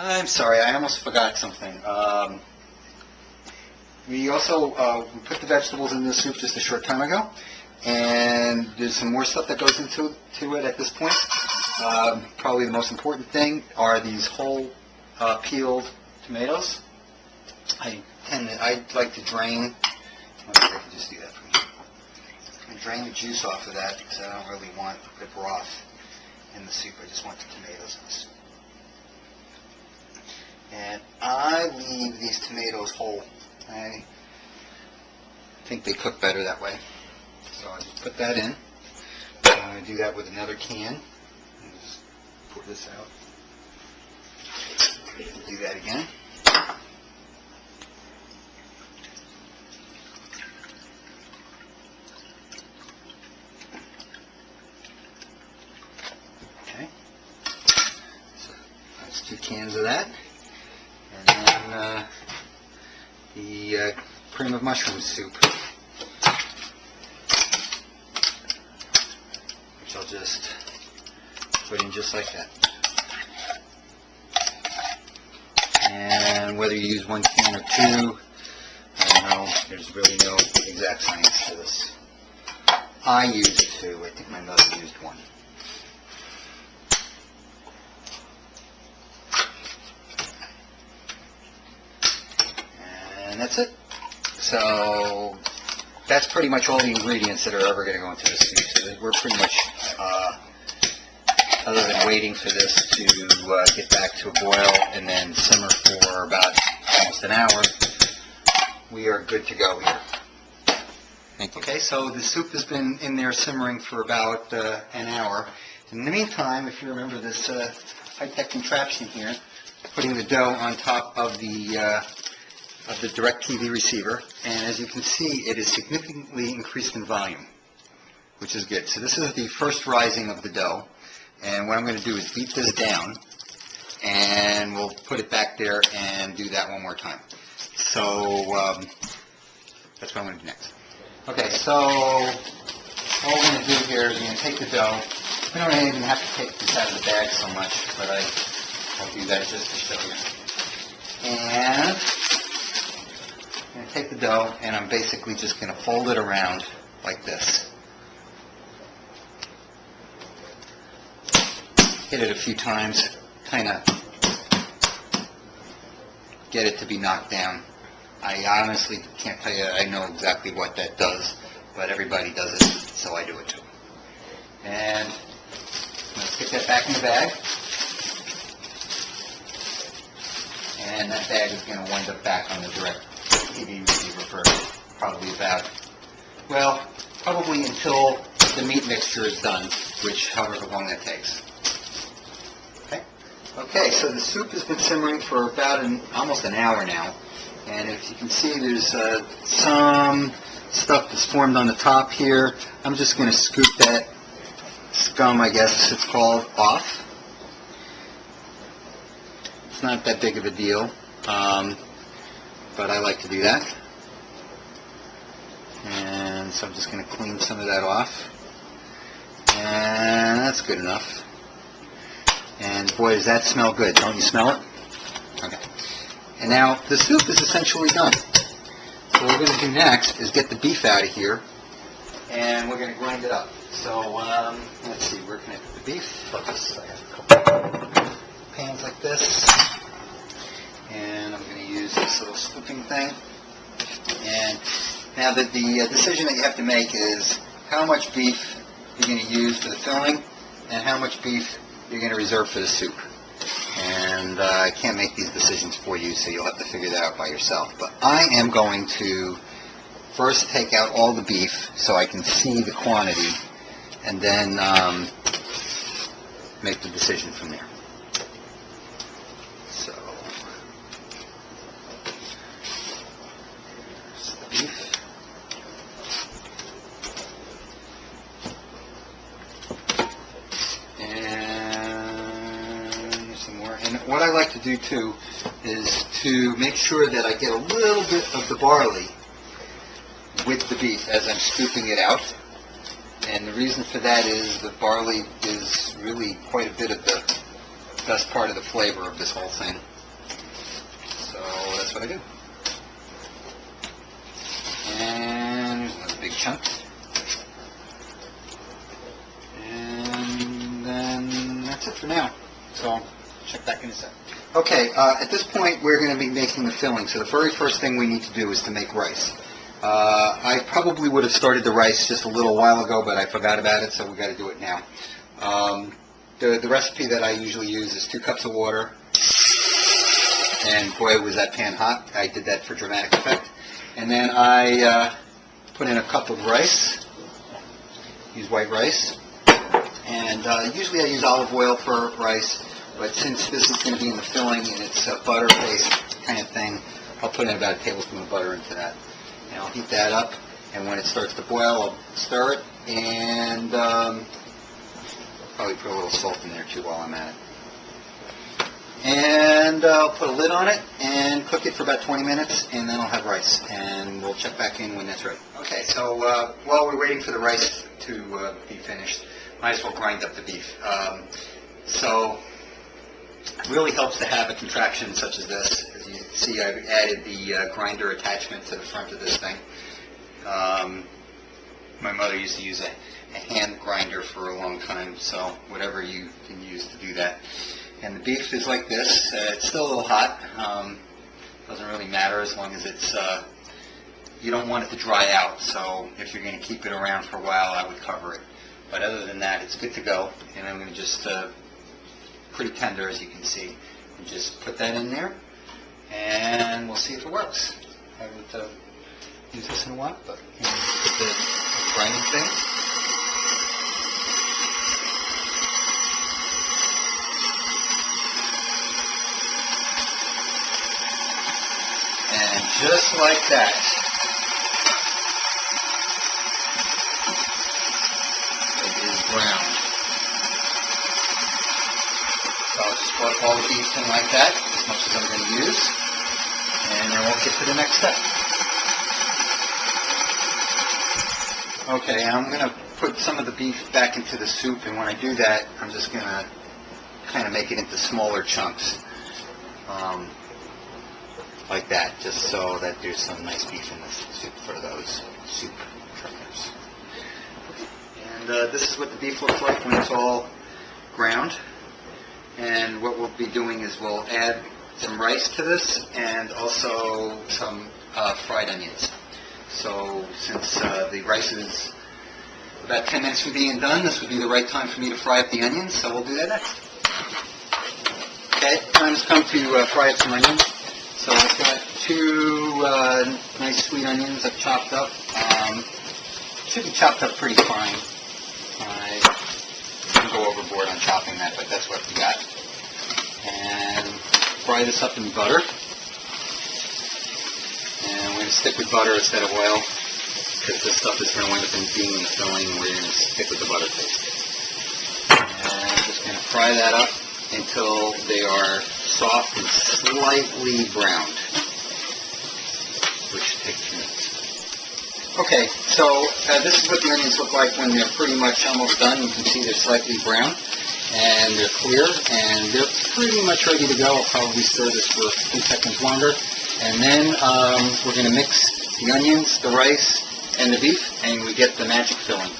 I'm sorry, I almost forgot something. We also we put the vegetables in the soup just a short time ago, and there's some more stuff that goes into it at this point. Probably the most important thing are these whole peeled tomatoes. I like to drain. Let's see if I can just do that for you. And drain the juice off of that because I don't really want the broth in the soup. I just want the tomatoes in the soup. And I leave these tomatoes whole. I think they cook better that way. So I just put that in. I'm going to do that with another can. Just pour this out. Do that again. Okay. So that's 2 cans of that. And then the cream of mushroom soup, which I'll just put in just like that. And whether you use 1 can or 2, I don't know, there's really no exact science to this. I used 2, I think my mother used 1. And that's it. So that's pretty much all the ingredients that are ever going to go into this soup. So we're pretty much, other than waiting for this to get back to a boil and then simmer for about almost an hour, we are good to go here. Thank you. Okay, so the soup has been in there simmering for about an hour. In the meantime, if you remember this high-tech contraption here, putting the dough on top of the DirecTV receiver, and as you can see, it is significantly increased in volume, which is good. So this is the first rising of the dough, and what I'm going to do is beat this down, and we'll put it back there and do that one more time. So that's what I'm going to do next. Okay, so all we're going to do here is we're going to take the dough. We don't even have to take this out of the bag so much, but I'll do that just to show you. And I'm going to take the dough, and I'm basically just going to fold it around like this. Hit it a few times, kind of get it to be knocked down. I honestly can't tell you I know exactly what that does, but everybody does it, so I do it too. And I'm going to stick that back in the bag. And that bag is going to wind up back on the DirecTV receiver for probably probably until the meat mixture is done, which however long that takes. Okay, so the soup has been simmering for about almost an hour now, and if you can see, there's some stuff that's formed on the top here. I'm just going to scoop that scum, I guess it's called, off. It's not that big of a deal, but I like to do that. And so I'm just going to clean some of that off. And that's good enough. And boy, does that smell good. Don't you smell it? Okay. And now the soup is essentially done. So what we're going to do next is get the beef out of here, and we're going to grind it up. So let's see, where can I put the beef? I have a couple pans like this. And I'm going to use this little scooping thing. And now the decision that you have to make is how much beef you're going to use for the filling and how much beef you're going to reserve for the soup. And I can't make these decisions for you, so you'll have to figure that out by yourself. But I am going to first take out all the beef so I can see the quantity, and then make the decision from there. So, here's the beef. And what I like to do too is to make sure that I get a little bit of the barley with the beef as I'm scooping it out. And the reason for that is the barley is really quite a bit of the best part of the flavor of this whole thing. So that's what I do. And here's another big chunk. And then that's it for now. So check back in a sec. Okay, at this point we're going to be making the filling. So the very first thing we need to do is to make rice. I probably would have started the rice just a little while ago, but I forgot about it, so we got to do it now. The recipe that I usually use is 2 cups of water, and boy was that pan hot. I did that for dramatic effect. And then I put in a cup of rice, use white rice, and usually I use olive oil for rice, but since this is going to be in the filling and it's a butter-based kind of thing, I'll put in about a tablespoon of butter into that. And I'll heat that up, and when it starts to boil, I'll stir it, and probably put a little salt in there too while I'm at it. And I'll put a lid on it and cook it for about 20 minutes, and then I'll have rice, and we'll check back in when that's ready. Okay, so while we're waiting for the rice to be finished, might as well grind up the beef. So it really helps to have a contraption such as this. As you see, I've added the grinder attachment to the front of this thing. My mother used to use a hand grinder for a long time, so whatever you can use to do that. And the beef is like this. It's still a little hot. Doesn't really matter as long as it's, you don't want it to dry out, so if you're going to keep it around for a while, I would cover it. But other than that, it's good to go. And I'm going to just, pretty tender as you can see, and just put that in there, and we'll see if it works. I would use this in a while, but put the grinding thing. And just like that, it is browned. So I'll just put all the beef in like that, as much as I'm going to use, and then we'll get to the next step. Okay, I'm going to put some of the beef back into the soup, and when I do that, I'm just going to kind of make it into smaller chunks. Like that, just so that there's some nice beef in this soup for those soup drinkers. And this is what the beef looks like when it's all ground. And what we'll be doing is we'll add some rice to this and also some fried onions. So since the rice is about 10 minutes from being done, this would be the right time for me to fry up the onions, so we'll do that next. Okay, time has come to fry up some onions. So I've got 2 nice sweet onions I've chopped up. Should be chopped up pretty fine. I didn't go overboard on chopping that, but that's what we got. And fry this up in butter. And we're going to stick with butter instead of oil, because this stuff is going to wind up being in the filling, and we're going to stick with the butter taste. And I'm just going to fry that up until they are soft and slightly browned, which should take a few minutes. Okay, so this is what the onions look like when they're pretty much almost done. You can see they're slightly brown, and they're clear, and they're pretty much ready to go. I'll probably stir this for a few seconds longer, and then we're going to mix the onions, the rice, and the beef, and we get the magic filling.